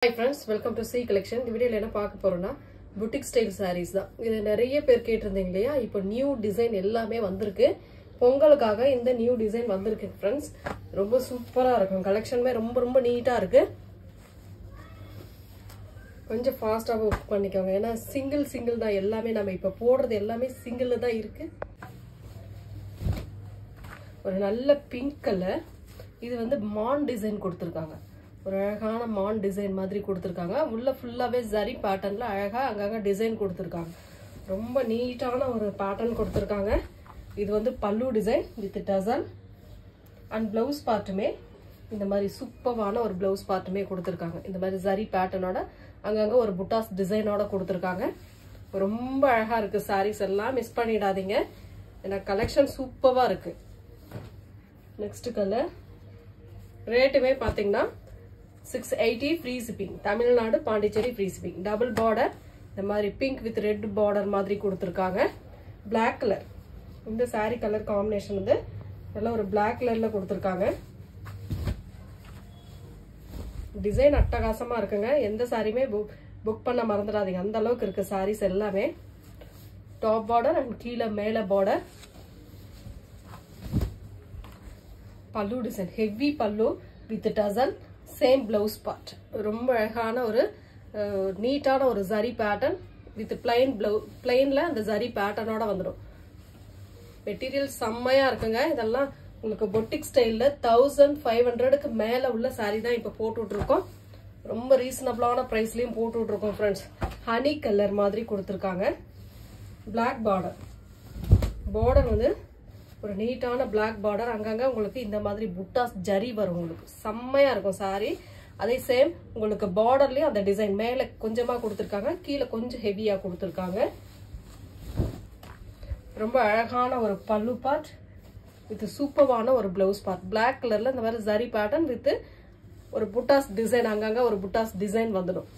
Hi friends, welcome to C collection. இந்த வீடியோல என்ன பார்க்க போறோம்னா boutique style sarees தான். இது நிறைய பேர் கேட்டிருந்தீங்க இல்லையா? இப்போ நியூ டிசைன் எல்லாமே வந்திருக்கு. பொங்கலுக்காக இந்த நியூ டிசைன் வந்திருக்கு friends. ரொம்ப சூப்பரா இருக்கும். கலெக்ஷனுமே ரொம்ப நீட்டா இருக்கு. கொஞ்சம் ஃபாஸ்டா புக் பண்ணிக்கோங்க. ஏனா சிங்கிள் தான் எல்லாமே நம்ம இப்ப போடுறது எல்லாமே சிங்கிள்ல தான் இருக்கு. ஒரு நல்ல பிங்க் கலர். இது வந்து மான் டிசைன் கொடுத்திருக்காங்க. ஒரு அழகான மான் டிசைன் மாதிரி கொடுத்திருக்காங்க. உள்ள ஃபுல்லாவே ஜரி பேட்டர்ன்ல அழகா அங்கங்க டிசைன் கொடுத்திருக்காங்க. ரொம்ப நீட்டான ஒரு பேட்டர்ன் கொடுத்திருக்காங்க. இது வந்து pallu design with tassel and blouse பார்ட்டுமே இந்த மாதிரி சூப்பரான ஒரு ப்ளவுஸ் பார்ட்டுமே கொடுத்திருக்காங்க. இந்த மாதிரி ஜரி பேட்டர்னோட அங்கங்க ஒரு புட்டாஸ் டிசைனோட கொடுத்திருக்காங்க. ரொம்ப அழகா இருக்கு. சாரீஸ் எல்லாம் மிஸ் பண்ணிடாதீங்க. ஏன்னா கலெக்ஷன் சூப்பரா இருக்கு. நெக்ஸ்ட் கலர் ரேட்டுமே பாத்தீங்கன்னா 680 free shipping. Tamil Nadu Pondicherry free shipping. Double border இந்த மாதிரி பிங்க் வித் ரெட் பார்டர் மாதிரி கொடுத்திருக்காங்க. Black colour. இந்த saree கலர் காம்பினேஷன் வந்து நல்ல ஒரு Black கலர்ல கொடுத்திருக்காங்க. டிசைன் அட்டகாசமா இருக்குங்க. எந்த சாரியுமே புக் பண்ண மறந்துடாதீங்க. அந்த அளவுக்கு இருக்கு sarees எல்லாமே. டாப் பார்டர் அண்ட் கீழ மேல பார்டர். பல்லு டிசைன் ஹெவி பல்லு with tassel same blouse part. ரொம்ப அழகான ஒரு நீட்டான ஒரு ஜரி பேட்டர்ன் வித் பிளைன்ல அந்த ஜரி பேட்டர்னோட வந்துடும். மெட்டீரியல் செம்மையா இருக்குங்க. இதெல்லாம் உங்களுக்கு பொட்டிக் ஸ்டைல்ல 1500க்கு மேல உள்ள சாரி தான் இப்ப போட்டுட்டு இருக்கோம். ரொம்ப ரீசனபிளான பிரைஸ்லயும் போட்டுட்டு இருக்கோம் ஃப்ரெண்ட்ஸ். ஹனி கலர் மாதிரி கொடுத்திருக்காங்க. Black border. பார்டர் வந்து ஒரு நீட்டான Black பார்டர். அங்கங்க உங்களுக்கு இந்த மாதிரி புட்டாஸ் ஜரி வரும். உங்களுக்கு செம்மையா இருக்கும் சாரி. அதே சேம் உங்களுக்கு பார்டர்லயும் அந்த டிசைன் மேல கொஞ்சமா கொடுத்திருக்காங்க, கீழே கொஞ்சம் ஹெவியா கொடுத்திருக்காங்க. ரொம்ப அழகான ஒரு பல்லு பார்ட் வித் சூப்பரான ஒரு பிளவுஸ் பார்ட். Black கலர்ல இந்த மாதிரி ஜரி பேட்டர்ன் வித் ஒரு புட்டாஸ் டிசைன் அங்கங்க ஒரு புட்டாஸ் டிசைன் வந்துடும்.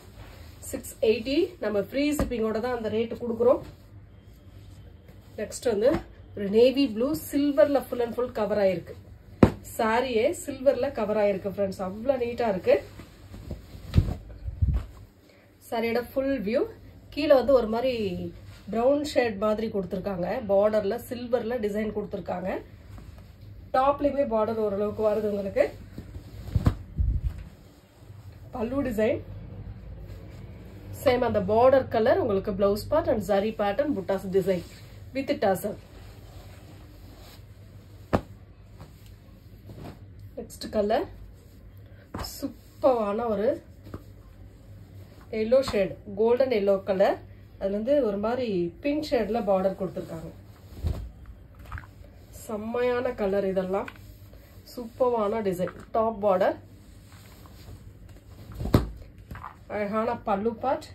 680 நம்ம ஃப்ரீ ஷிப்பிங்கோட தான் அந்த ரேட் கொடுக்குறோம். நெக்ஸ்ட் வந்து ஒரு நேவி ப்ளூ சில்வர்ல ஃபுல் அண்ட் ஃபுல் கவர் ஆயிருக்கு. சாரியே சில்வர்ல கவர் ஆயிருக்கு ஃப்ரெண்ட்ஸ். அவ்வளவு நீட்டா இருக்கு. சாரியோட ஃபுல் வியூ. கீழே வந்து ஒரு மாதிரி பிரவுன் ஷேட் மாதிரி கொடுத்திருக்காங்க. பார்டர்ல சில்வர்ல டிசைன் கொடுத்திருக்காங்க. டாப்லயுமே பார்டர் ஓரளவுக்கு வருது உங்களுக்கு. பல்லு டிசைன் சேம் அந்த பார்டர் கலர் உங்களுக்கு blouse part and zari pattern buttas design with tassel. Next colour சூப்பரான ஒரு yellow shade, golden yellow colour. அதுல வந்து ஒரு மாதிரி பிங்க் ஷேட்ல பார்டர் கொடுத்திருக்காங்க. செம்மையான கலர். இதெல்லாம் சூப்பரான டிசைன். டாப் பார்டர், அழகான பல்லு பார்ட்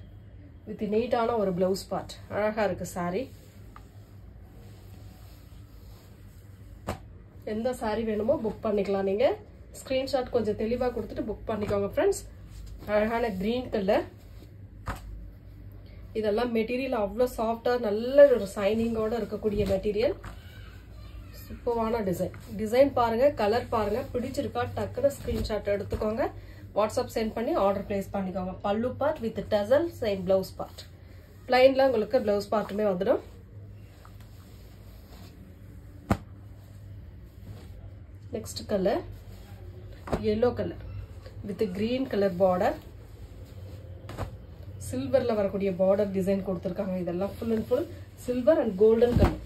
வித் நீட்டான ஒரு பிளவுஸ் பார்ட். அழகா இருக்கு சாரி. எந்த சாரி வேணுமோ புக் பண்ணிக்கலாம். நீங்க ஸ்கிரீன்ஷாட் கொஞ்சம் தெளிவா கொடுத்துட்டு புக் பண்ணிக்கோங்க ஃப்ரெண்ட்ஸ். அழகான கிரீன் கலர். இதெல்லாம் மெட்டீரியல் அவ்வளோ சாஃப்டா நல்ல ஒரு சைனிங்கோட இருக்கக்கூடிய மெட்டீரியல். சூப்பரான டிசைன் பாருங்க, கலர் பாருங்க. பிடிச்சிருக்கா டக்குனு ஸ்கிரீன்ஷாட் எடுத்துக்கோங்க. வாட்ஸ்அப் சென்ட் பண்ணி ஆர்டர் பிளேஸ் பண்ணிக்கோங்க. Pallu part with tassel same blouse part. பிளைன்ல உங்களுக்கு பிளவுஸ் பார்ட்டுமே வந்துடும். Next colour yellow colour with green colour border. சில்வர்ல வரக்கூடிய பார்டர் டிசைன் கொடுத்திருக்காங்க. இதெல்லாம் full and full silver and golden colour.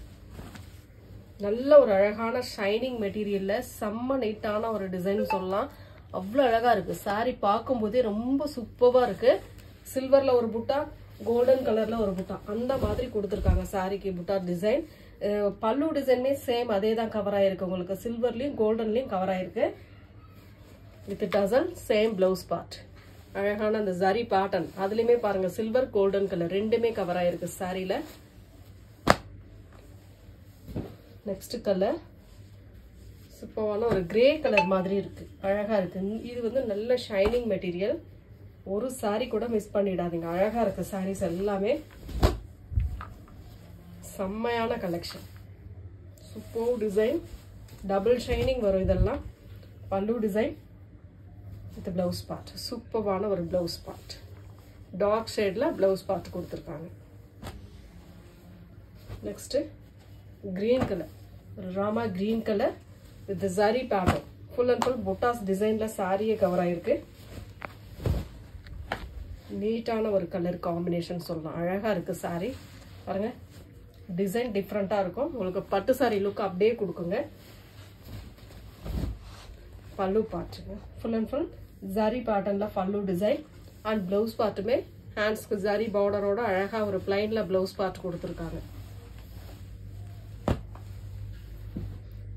நல்ல ஒரு அழகான ஷைனிங் மெட்டீரியல்ல செம்ம நீட்டான ஒரு டிசைன் சொல்லலாம். அவ்வளவு அழகா இருக்கு. சாரி பார்க்கும் போதே ரொம்ப சூப்பரா இருக்கு. சில்வர்ல ஒரு புட்டா, கோல்டன் கலர்ல ஒரு புட்டா, அந்த மாதிரி கொடுத்திருக்காங்க சாரிக்கு புட்டா டிசைன். பல்லு டிசைனுமே சேம் அதே தான் கவர் ஆயிருக்கு. உங்களுக்கு சில்வர்லயும் கோல்டன்லயும் கவர் ஆயிருக்கு. With tassel same blouse part. அழகான அந்த ஜரி பேட்டர்ன் அதுலயுமே பாருங்க சில்வர் கோல்டன் கலர் ரெண்டுமே கவர் ஆயிருக்கு சாரியில. நெக்ஸ்ட் கலர் சூப்பரான ஒரு கிரே கலர் மாதிரி இருக்கு. அழகா இருக்கு. இது வந்து நல்ல ஷைனிங் மெட்டீரியல். ஒரு சாரி கூட மிஸ் பண்ணிடாதீங்க. அழகா இருக்கு சாரீஸ் எல்லாமே. செம்மையான collection. Super design. Double shining வரும். இதெல்லாம் pallu design with blouse part. சூப்பரான ஒரு ப்ளவுஸ் பார்ட். டார்க் ஷேட்ல ப்ளவுஸ் பார்ட் கொடுத்துருக்காங்க. நெக்ஸ்ட் கிரீன் கலர், ஒரு Rama green colour with zari pattern. Full and full buttas டிசைன்ல சாரியே கவர் ஆயிருக்கு. நீட்டான ஒரு கலர் காம்பினேஷன் சொல்லலாம். அழகா இருக்கு சாரி. பாருங்க, டிசைன் டிஃப்ரெண்டா இருக்கும். உங்களுக்கு பட்டு சாரி லுக் அப்படியே கொடுக்குங்க. பல்லு பார்ட்டுங்க ஃபுல் அண்ட் ஃபுல் ஜரி பேட்டர்ன்ல பல்லு டிசைன் அண்ட் பிளவுஸ் பார்ட்டுமே ஹேண்ட்ஸ்க்கு ஜரி பார்டரோட அழகா ஒரு பிளைன்ல பிளவுஸ் பார்ட் கொடுத்துருக்காங்க.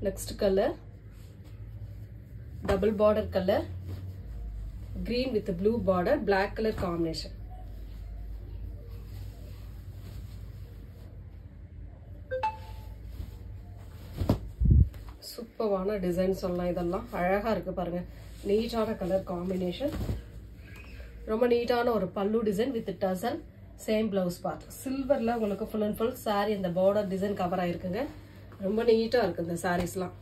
Next colour double border colour, green with blue border, black color combination. சூப்பரான டிசைன் சொல்லலாம். இதெல்லாம் அழகா இருக்கு பாருங்க. நீட்டான கலர் காம்பினேஷன். ரொம்ப நீட்டான ஒரு pallu design with tassel, same blouse part. சில்வர்ல உங்களுக்கு ஃபுல் அண்ட் ஃபுல் சாரி இந்த பார்டர் டிசைன் கவர் ஆயிருக்குங்க. ரொம்ப நீட்டா இருக்கு இந்த சாரீஸ்லாம்.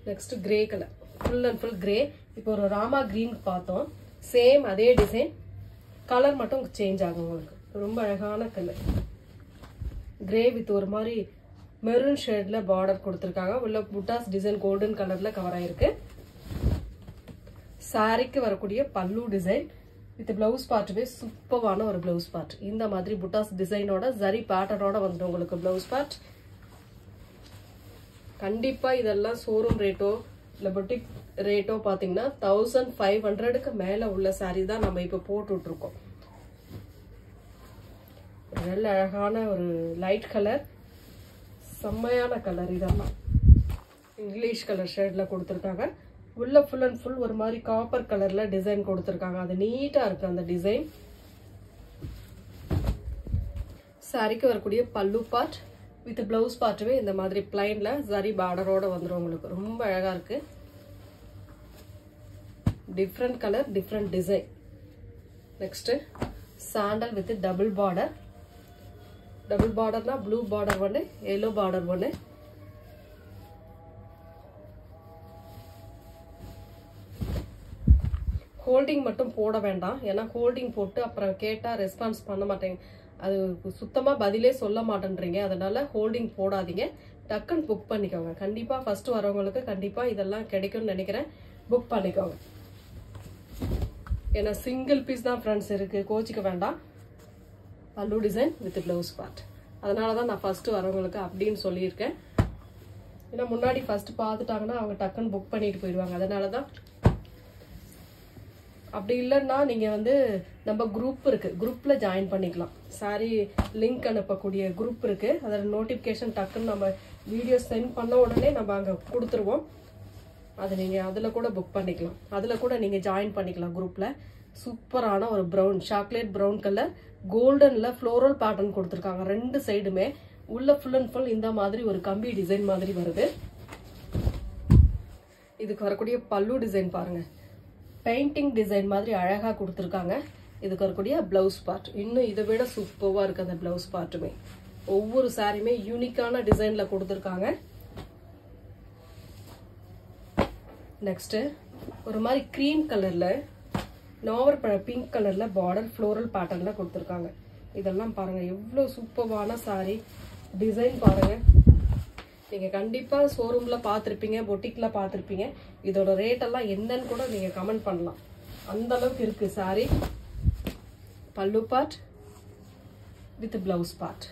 Next grey colour, full and full grey. இப்போ ஒரு ராமா கிரீன் பார்த்தோம், சேம் அதே டிசைன், கலர் மட்டும் சேஞ்ச் ஆகும் உங்களுக்கு. ரொம்ப அழகான கலர் கிரே வித் ஒரு மாதிரி மெரூன் ஷேட்ல பார்டர் கொடுத்துருக்காங்க. உள்ள புட்டாஸ் டிசைன் கோல்டன் கலர்ல கவர் ஆயிருக்கு. சாரிக்கு வரக்கூடிய பல்லு டிசைன் வித் பிளவுஸ் பார்ட்டுமே சூப்பரான ஒரு பிளவுஸ் பார்ட். இந்த மாதிரி புட்டாஸ் டிசைனோட ஜரி பேட்டர்னோட வந்துடும் உங்களுக்கு பிளவுஸ் பார்ட். கண்டிப்பா இதெல்லாம் ஷோரூம் ரேட்டோ இல்ல பொட்டிக் ரேட்டோ பாத்தீங்கன்னா 1500க்கு மேல உள்ள சாரி தான் நம்ம இப்ப போட்டுட்டு இருக்கோம். நல்ல அழகான ஒரு லைட் கலர், செம்மையான கலர். இதெல்லாம் இங்கிலீஷ் கலர் ஷேட்ல கொடுத்துருக்காங்க. உள்ள ஃபுல் அண்ட் ஃபுல் ஒரு மாதிரி காப்பர் கலர்ல டிசைன் கொடுத்துருக்காங்க. அது நீட்டா இருக்கு அந்த டிசைன். சாரிக்கு வரக்கூடிய பல்லு பார்ட் வித் பிளவுஸ் பார்ட்டுமே இந்த மாதிரி பிளைன்ல ஜரி பார்டரோட வந்துடும் உங்களுக்கு. ரொம்ப அழகா இருக்கு. Different colour, different design. Next sandal with double border. Double பார்டர்னா ப்ளூ பார்டர் ஒன்று, எல்லோ பார்டர் ஒன்று. ஹோல்டிங் மட்டும் போட வேண்டாம், ஏன்னா ஹோல்டிங் போட்டு அப்புறம் கேட்டா ரெஸ்பான்ஸ் பண்ண மாட்டேங்க, அது சுத்தமா பதிலே சொல்ல மாட்டேன்றீங்க. அதனால ஹோல்டிங் போடாதீங்க, டக்குன்னு புக் பண்ணிக்கோங்க. கண்டிப்பா ஃபர்ஸ்ட் வரவங்களுக்கு கண்டிப்பா இதெல்லாம் கிடைக்கும்னு நினைக்கிறேன். புக் பண்ணிக்கோங்க. ஏன்னா சிங்கிள் பீஸ் தான் ஃப்ரெண்ட்ஸ் இருக்கு, கோச்சிக்க வேண்டாம். பல்லு டிசைன் வித் பிளவுஸ் பார்ட். அதனாலதான் நான் ஃபர்ஸ்ட் வரவங்களுக்கு அப்படின்னு சொல்லியிருக்கேன். ஏன்னா முன்னாடி ஃபர்ஸ்ட் பார்த்துட்டாங்கன்னா அவங்க டக்குன்னு புக் பண்ணிட்டு போயிடுவாங்க. அதனாலதான். அப்படி இல்லைன்னா நீங்க வந்து நம்ம குரூப் இருக்கு, குரூப்ல ஜாயின் பண்ணிக்கலாம். சாரி லிங்க் அனுப்பக்கூடிய குரூப் இருக்கு. அதில் நோட்டிபிகேஷன் டக்குன்னு நம்ம வீடியோ சென்ட் பண்ண உடனே நம்ம அங்க கொடுத்துருவோம். அது நீங்க அதுல கூட புக் பண்ணிக்கலாம், அதுல கூட நீங்க ஜாயின் பண்ணிக்கலாம் குரூப்ல. சூப்பரான ஒரு ப்ரௌன், சாக்லேட் ப்ரௌன் கலர், கோல்டன்ல ஃப்ளோரல் பேட்டர்ன் கொடுத்துருக்காங்க ரெண்டு சைடுமே. உள்ள ஃபுல் அண்ட் ஃபுல் இந்த மாதிரி ஒரு கம்பி டிசைன் மாதிரி வருது. இதுக்கு வரக்கூடிய பல்லு டிசைன் பாருங்க, பெயிண்டிங் டிசைன் மாதிரி அழகா கொடுத்துருக்காங்க. இதுக்கு வரக்கூடிய பிளவுஸ் பார்ட் இன்னும் இதை விட சூப்பரா இருக்கு. அந்த பிளவுஸ் பார்ட்டுமே ஒவ்வொரு சாரியுமே யூனிக்கான டிசைன்ல கொடுத்துருக்காங்க. நெக்ஸ்ட் ஒரு மாதிரி கிரீம் கலர்ல நாவற்பழ பிங்க் கலர்ல பார்டர் ஃப்ளோரல் பேட்டர்ன்ல கொடுத்துருக்காங்க. இதெல்லாம் பாருங்க எவ்வளவு சூப்பரான சாரி டிசைன் பாருங்க. நீங்க கண்டிப்பா ஷோரூம்ல பாத்திருப்பீங்க, பொட்டிக்ல பாத்திருப்பீங்க. இதோட ரேட் எல்லாம் என்னன்னு கூட நீங்க கமெண்ட் பண்ணலாம், அந்த அளவுக்கு இருக்கு சாரி. பல்லு part with blouse part.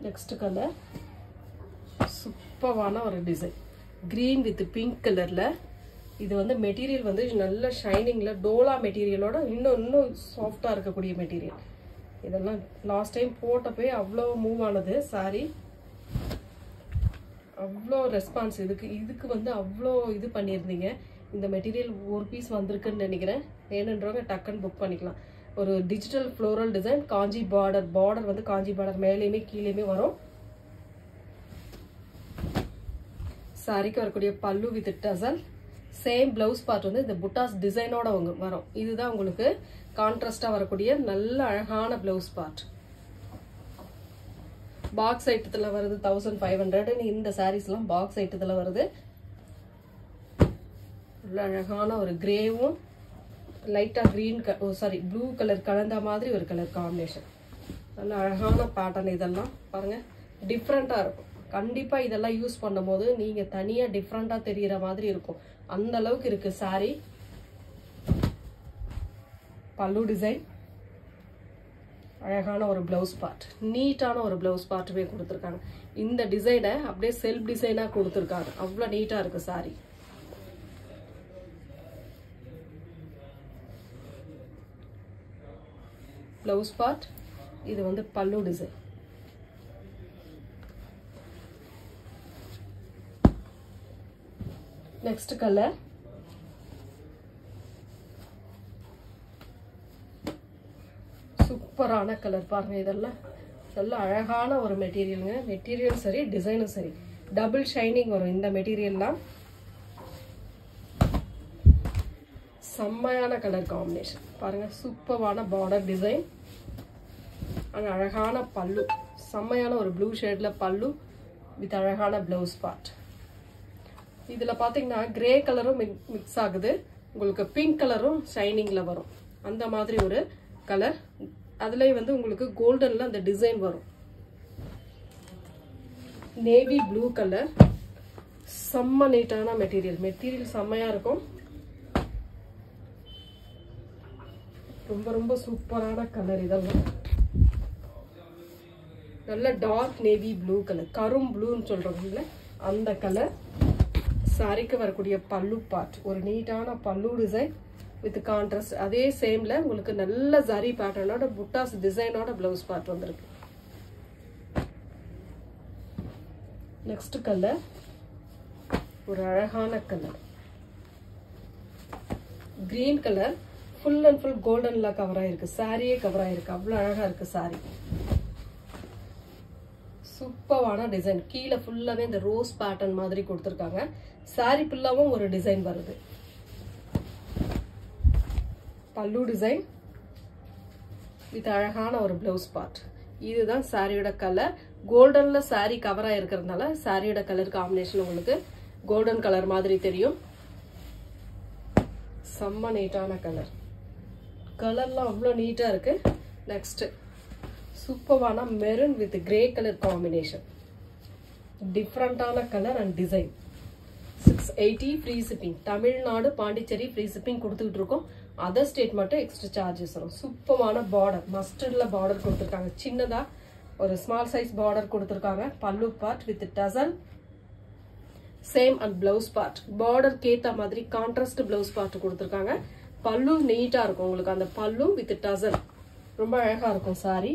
Next colour சூப்பரான ஒரு டிசைன், கிரீன் வித் பிங்க் கலர்ல. இது வந்து மெட்டீரியல் வந்து நல்ல ஷைனிங்ல டோலா மெட்டீரியலோட இன்னும் சாஃப்டா இருக்கக்கூடிய மெட்டீரியல். இதெல்லாம் லாஸ்ட் டைம் போட்டப்பே அவ்வளோ மூவ் ஆனது சாரி. அவ்வளோ ரெஸ்பான்ஸ் இதுக்கு வந்து அவ்வளோ இது பண்ணியிருந்தீங்க. இந்த மெட்டீரியல் ஒரு பீஸ் வந்திருக்குன்னு நினைக்கிறேன். வேணுன்றவங்க டக்குன்னு புக் பண்ணிக்கலாம். ஒரு டிஜிட்டல் ஃப்ளோரல் டிசைன், காஞ்சி பார்டர் வந்து காஞ்சி பார்டர் மேலேயுமே கீழேயுமே வரும். சாரிக்கு வரக்கூடிய பல்லு with tassel, same blouse part வந்து இந்த புட்டாஸ் டிசைனோட வரும். இதுதான் உங்களுக்கு கான்ட்ராஸ்டா வரக்கூடிய நல்ல அழகான பிளவுஸ் பார்ட். பாக்ஸ் ஐட்டத்துல வருது 1500. இந்த சாரீஸ்லாம் பாக்ஸ் ஐட்டத்துல வருது. அழகான ஒரு கிரேவும் லைட்டா கிரீன் ப்ளூ கலர் கலந்த மாதிரி ஒரு கலர் காம்பினேஷன். நல்ல அழகான பேட்டர்ன். இதெல்லாம் பாருங்க டிஃப்ரெண்டா இருக்கும். கண்டிப்பா இதெல்லாம் யூஸ் பண்ணும்போது நீங்க தனியா டிஃப்ரெண்டா தெரியற மாதிரி இருக்கும். அந்த அளவுக்கு இருக்கு சாரி. பல்லு டிசைன், அழகான ஒரு பிளவுஸ் பார்ட், நீட்டான ஒரு பிளவுஸ் பார்ட்டுமே கொடுத்துருக்காங்க. இந்த டிசைனை அப்படியே செல்ஃப் டிசைனா கொடுத்துருக்காங்க. அவ்வளவு நீட்டா இருக்கு சாரி. பிளவுஸ் பார்ட், இது வந்து பல்லு டிசைன். நெக்ஸ்ட் கலர் சூப்பரான கலர் பாருங்க. இதெல்லாம் நல்ல அழகான ஒரு மெட்டீரியலுங்க. மெட்டீரியல் சரி, டிசைனும் சரி, டபுள் ஷைனிங் வரும் இந்த மெட்டீரியல்லாம். செம்மையான கலர் காம்பினேஷன் பாருங்க. சூப்பரான பார்டர் டிசைன், அழகான பல்லு, செம்மையான ஒரு ப்ளூ ஷேட்ல பல்லு வித் அழகான பிளவுஸ் பார்ட். இதுல பாத்தீங்கன்னா கிரே கலரும் மிக்ஸ் ஆகுது, உங்களுக்கு பிங்க் கலரும் ஷைனிங்ல வரும். அந்த மாதிரி ஒரு கலர். அதுலயே வந்து உங்களுக்கு கோல்டன்ல அந்த டிசைன் வரும். நேவி ப்ளூ கலர், செம்ம நீட்டான மெட்டீரியல். மெட்டீரியல் செம்மையா இருக்கும். ரொம்ப ரொம்ப சூப்பரான கலர். இதெல்லாம் நல்ல டார்க் நேவி ப்ளூ கலர், கரும் ப்ளூன்னு சொல்றோம்ல அந்த கலர். சாரிக்கு வரக்கூடிய பல்லு பார்ட், ஒரு நீட்டான பல்லு டிசைன் வித் கான்ட்ராஸ்ட். அதே சேம்ல உங்களுக்கு நல்ல ஜரி பேட்டர்னோட புட்டாஸ் டிசைனோட பிளவுஸ் பார்ட் வந்திருக்கு. நெக்ஸ்ட் கலர் ஒரு அழகான colour, green colour. Full and full கோல்டன்ல கவர் ஆயிருக்கு. சாரியே கவர் ஆயிருக்கு. அவ்வளவு அழகா இருக்கு சாரி. சூப்பரான டிசைன். கீழே ஃபுல்லாவே இந்த ரோஸ் பேட்டர்ன் மாதிரி கொடுத்துருக்காங்க. சாரி ஃபுல்லாவும் ஒரு டிசைன் வருது. பல்லு டிசைன் வித் அழகான ஒரு பிளவுஸ் பார்ட். இதுதான் சாரியோட கலர். கோல்டன்ல சாரி கவர் ஆயிருக்கிறதுனால சாரியோட கலர் காம்பினேஷன் உங்களுக்கு கோல்டன் கலர் மாதிரி தெரியும். செம்ம நீட்டான கலர். கலர்லாம் அவ்வளோ நீட்டா இருக்கு. நெக்ஸ்ட் சூப்பரான maroon with grey colour combination. டிஃப்ரெண்டான colour and design. 680 free shipping. Tamil Nadu Pondicherry free shipping கொடுத்துக்கிட்டு இருக்கோம். அதர் ஸ்டேட் மட்டும் எக்ஸ்ட்ரா சார்ஜஸ் வரும். சூப்பரான பார்டர், மஸ்டர்ட்ல பார்டர் கொடுத்துருக்காங்க. சின்னதா ஒரு ஸ்மால் சைஸ் பார்டர் கொடுத்துருக்காங்க. Pallu part with tassel same and blouse part. Border கேத்த மாதிரி கான்ட்ராஸ்ட் பிளவுஸ் பார்ட் கொடுத்துருக்காங்க. பல்லு நீட்டா இருக்கும். உங்களுக்கு அந்த பல்லு வித் டசல் ரொம்ப அழகா இருக்கும் சாரி.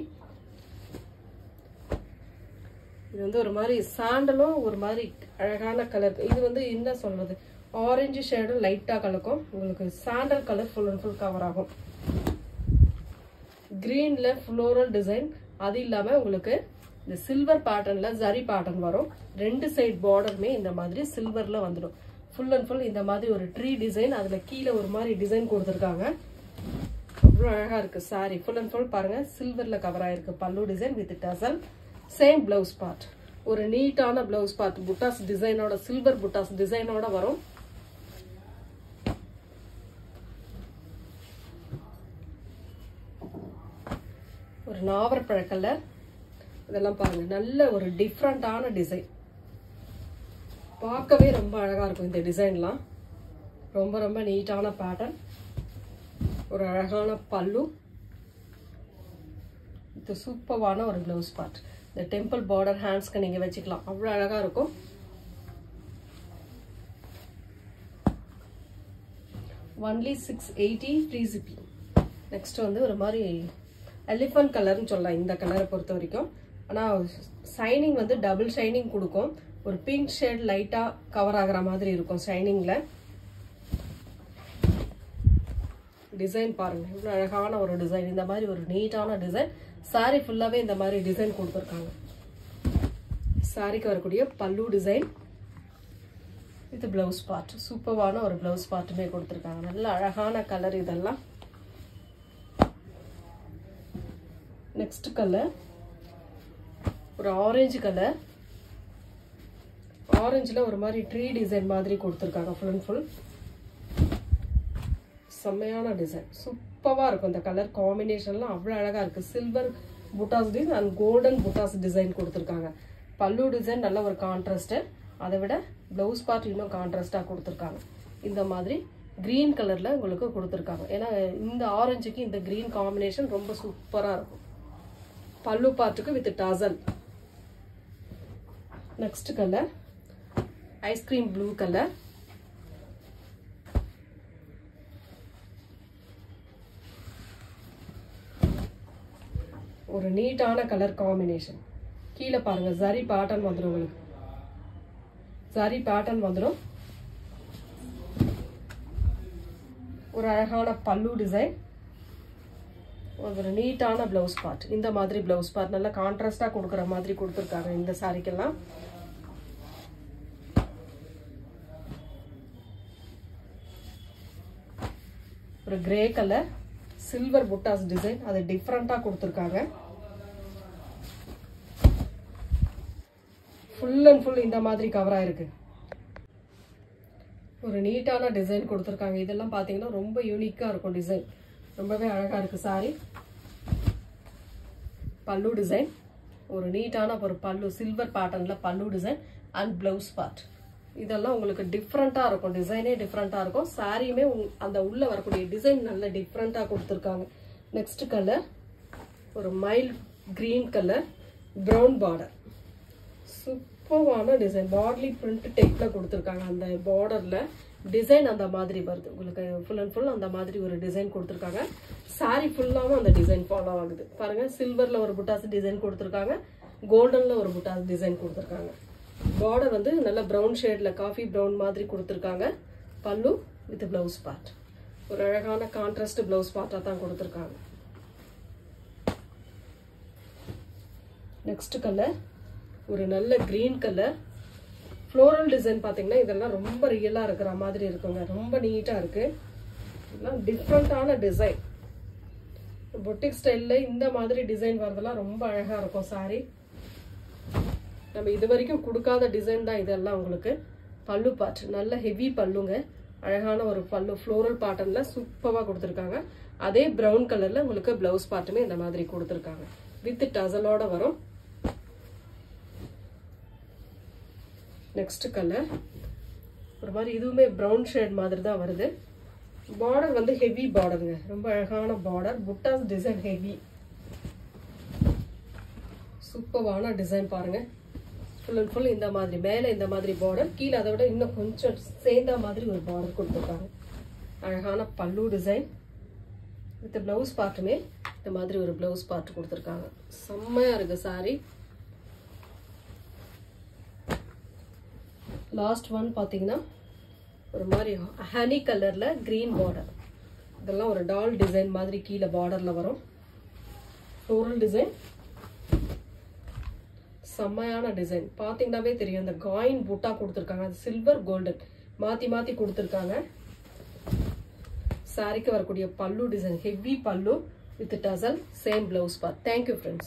இது வந்து ஒரு மாதிரி சாண்டலும் ஒரு மாதிரி அழகான கலர். இது வந்து என்ன சொல்றது, ஆரஞ்சு ஷேடும் லைட்டா கலக்கும். உங்களுக்கு sandal colour full and full cover ஆகும். கிரீன்ல ஃப்ளோரல் டிசைன். அது இல்லாம உங்களுக்கு இந்த சில்வர் பேட்டர்ன்ல ஜரி பேட்டர்ன் வரும். ரெண்டு சைடு பார்டருமே இந்த மாதிரி சில்வர்ல வந்துடும். ஃபுல் அண்ட் ஃபுல் இந்த மாதிரி ஒரு ட்ரீ டிசைன். அதுல கீழே ஒரு மாதிரி டிசைன் கொடுத்துருக்காங்க. அவ்வளோ அழகா இருக்கு சாரி. ஃபுல் அண்ட் ஃபுல் பாருங்க சில்வர்ல கவர் ஆயிருக்கு. பல்லு design with tassel. Same blouse part, ஒரு நீட்டான பிளவுஸ் பார்ட். புட்டாஸ் டிசைனோட, சில்வர் புட்டாஸ் டிசைனோட வரும். ஒரு நாவற்பழ கலர். இதெல்லாம் பாருங்க நல்ல ஒரு டிஃப்ரெண்டான டிசைன். பார்க்கவே ரொம்ப அழகா இருக்கும் இந்த டிசைன்லாம். ரொம்ப ரொம்ப நீட்டான பேட்டர்ன். ஒரு அழகான பல்லு. இது சூப்பரான ஒரு பிளவுஸ் பார்ட். இந்த டெம்பிள் பார்டர் ஹேண்ட்ஸ்க்கு நீங்க வச்சுக்கலாம். அவ்வளவு அழகா இருக்கும். Only 680 free shipping. நெக்ஸ்ட் வந்து ஒரு மாதிரி எலிஃபண்ட் கலர்னு சொல்லலாம் இந்த கலரை பொறுத்த வரைக்கும். ஆனா ஷைனிங் வந்து டபுள் ஷைனிங் கொடுக்கும். ஒரு பிங்க் ஷேட் லைட்டா கவர் ஆகுற மாதிரி இருக்கும் ஷைனிங்ல. டிசைன் பாருங்க இவ்வளவு அழகான ஒரு டிசைன். இந்த மாதிரி ஒரு நீட்டான டிசைன். சாரி ஃபுல்லாவே இந்த மாதிரி டிசைன் கொடுத்துருக்காங்க. சாரிக்கு வரக்கூடிய பல்லு டிசைன் வித் பிளவுஸ் பார்ட். சூப்பரான ஒரு பிளவுஸ் பார்ட்டுமே கொடுத்துருக்காங்க. நல்ல அழகான கலர் இதெல்லாம். நெக்ஸ்ட் கலர் ஒரு ஆரஞ்சு கலர், ஆரஞ்சுல ஒரு மாதிரி ட்ரீ டிசைன் மாதிரி கொடுத்துருக்காங்க. ஃபுல் அண்ட் ஃபுல் செம்மையான டிசைன், சூப்பராக இருக்கும். இந்த கலர் காம்பினேஷன்லாம் அவ்வளோ அழகாக இருக்குது. Silver buttas design and golden buttas design கொடுத்துருக்காங்க. பல்லு டிசைன் நல்ல ஒரு கான்ட்ராஸ்ட்டு, அதை விட ப்ளவுஸ் பார்ட் இன்னும் கான்ட்ராஸ்டாக கொடுத்துருக்காங்க. இந்த மாதிரி க்ரீன் கலரில் உங்களுக்கு கொடுத்துருக்காங்க. ஏன்னா இந்த ஆரஞ்சுக்கு இந்த க்ரீன் காம்பினேஷன் ரொம்ப சூப்பராக இருக்கும். பல்லு பார்ட்டுக்கு with tassel. Next colour ice cream blue colour. ஒரு நீட்டான கலர் காம்பினேஷன். கீழே பாருங்க ஜரி பேட்டர்ன் வந்துடும். உங்களுக்கு ஜரி பேட்டர்ன் வந்துடும். ஒரு அழகான பல்லு டிசைன், ஒரு நீட்டான பிளவுஸ் பார்ட். இந்த மாதிரி பிளவுஸ் பார்ட் நல்லா கான்ட்ராஸ்டா கொடுக்குற மாதிரி கொடுத்துருக்காங்க இந்த சாரிக்கெல்லாம். ஒரு கிரே கலர் சில்வர் புட்டாஸ் டிசைன், அது டிஃப்ரெண்டா கொடுத்துருக்காங்க. ஃபுல் அண்ட் ஃபுல் இந்த மாதிரி கவர் ஆயிருக்கு. ஒரு நீட்டான டிசைன் கொடுத்துருக்காங்க. இதெல்லாம் பார்த்தீங்கன்னா ரொம்ப யூனிக்கா இருக்கும். டிசைன் ரொம்பவே அழகா இருக்கு. சாரி பல்லு டிசைன், ஒரு நீட்டான ஒரு பல்லு, சில்வர் பேட்டர்ன்ல பல்லு டிசைன் அண்ட் பிளவுஸ் பார்ட். இதெல்லாம் உங்களுக்கு டிஃப்ரெண்டா இருக்கும். டிசைனே டிஃப்ரெண்டா இருக்கும். சாரியுமே அந்த உள்ள வரக்கூடிய டிசைன் நல்ல டிஃப்ரெண்டா கொடுத்துருக்காங்க. நெக்ஸ்ட் கலர் ஒரு mild green colour, brown border. சூப்பரான டிசைன், பார்ட்லி பிரிண்ட் டைப்ல கொடுத்துருக்காங்க. அந்த பார்டர்ல டிசைன் அந்த மாதிரி வருது. உங்களுக்கு ஃபுல் அண்ட் ஃபுல் அந்த மாதிரி ஒரு டிசைன் கொடுத்துருக்காங்க. சாரி ஃபுல்லாவும் அந்த டிசைன் ஃபாலோ ஆகுது. பாருங்க, சில்வர்ல ஒரு புட்டாஸ் டிசைன் கொடுத்துருக்காங்க, கோல்டன்ல ஒரு புட்டாஸ் டிசைன் கொடுத்துருக்காங்க. பார்டர் வந்து நல்ல ப்ரௌன் ஷேட்ல காஃபி ப்ரௌன் மாதிரி கொடுத்துருக்காங்க. பல்லு வித் பிளவுஸ் பார்ட் ஒரு அழகான கான்ட்ராஸ்ட் பிளவுஸ் பார்ட்டா தான் கொடுத்துருக்காங்க. நெக்ஸ்ட் கலர் ஒரு நல்ல கிரீன் கலர். ஃப்ளோரல் டிசைன் பார்த்தீங்கன்னா இதெல்லாம் ரொம்ப ரியலாக இருக்கிற மாதிரி இருக்குங்க. ரொம்ப நீட்டாக இருக்கு. இதெல்லாம் டிஃப்ரெண்டான டிசைன். பொட்டிக் ஸ்டைலில் இந்த மாதிரி டிசைன் வரதெல்லாம் ரொம்ப அழகாக இருக்கும். சாரி நம்ம இது வரைக்கும் கொடுக்காத டிசைன் தான் இதெல்லாம். உங்களுக்கு பல்லு பார்ட் நல்ல ஹெவி பல்லுங்க. அழகான ஒரு பல்லு ஃப்ளோரல் பேட்டர்ன்ல சூப்பராக கொடுத்துருக்காங்க. அதே ப்ரௌன் கலர்ல உங்களுக்கு பிளவுஸ் பார்ட்டுமே இந்த மாதிரி கொடுத்துருக்காங்க. வித் டசலோட வரும். நெக்ஸ்ட் கலர் ஒரு மாதிரி இதுவுமே ப்ரௌன் ஷேட் மாதிரி தான் வருது. பார்டர் வந்து ஹெவி பார்டருங்க, ரொம்ப அழகான பார்டர். புட்டாஸ் டிசைன் ஹெவி, சூப்பரான டிசைன் பாருங்க. ஃபுல் அண்ட் ஃபுல் இந்த மாதிரி மேலே இந்த மாதிரி பார்டர், கீழே அதை விட இன்னும் கொஞ்சம் சேர்ந்த மாதிரி ஒரு பார்டர் கொடுத்துருக்காங்க. அழகான பல்லு டிசைன் வித் பிளவுஸ் பார்ட்டுமே இந்த மாதிரி ஒரு பிளவுஸ் பார்ட் கொடுத்துருக்காங்க. செம்மையா இருக்கு சாரி. லாஸ்ட் ஒன் பார்த்தீங்கன்னா ஒரு மாதிரி ஹனி கலர்ல கிரீன் பார்டர். இதெல்லாம் ஒரு டால் டிசைன் மாதிரி கீழே பார்டர்ல வரும். ஃப்ளோரல் டிசைன், செம்மையான டிசைன். பார்த்தீங்கன்னாவே தெரியும். இந்த காயின் புட்டா கொடுத்துருக்காங்க, அது சில்வர் கோல்டன் மாத்தி மாத்தி கொடுத்துருக்காங்க. சாரிக்கு வரக்கூடிய பல்லு டிசைன் ஹெவி பல்லு with tassel, same blouse part. Thank you friends.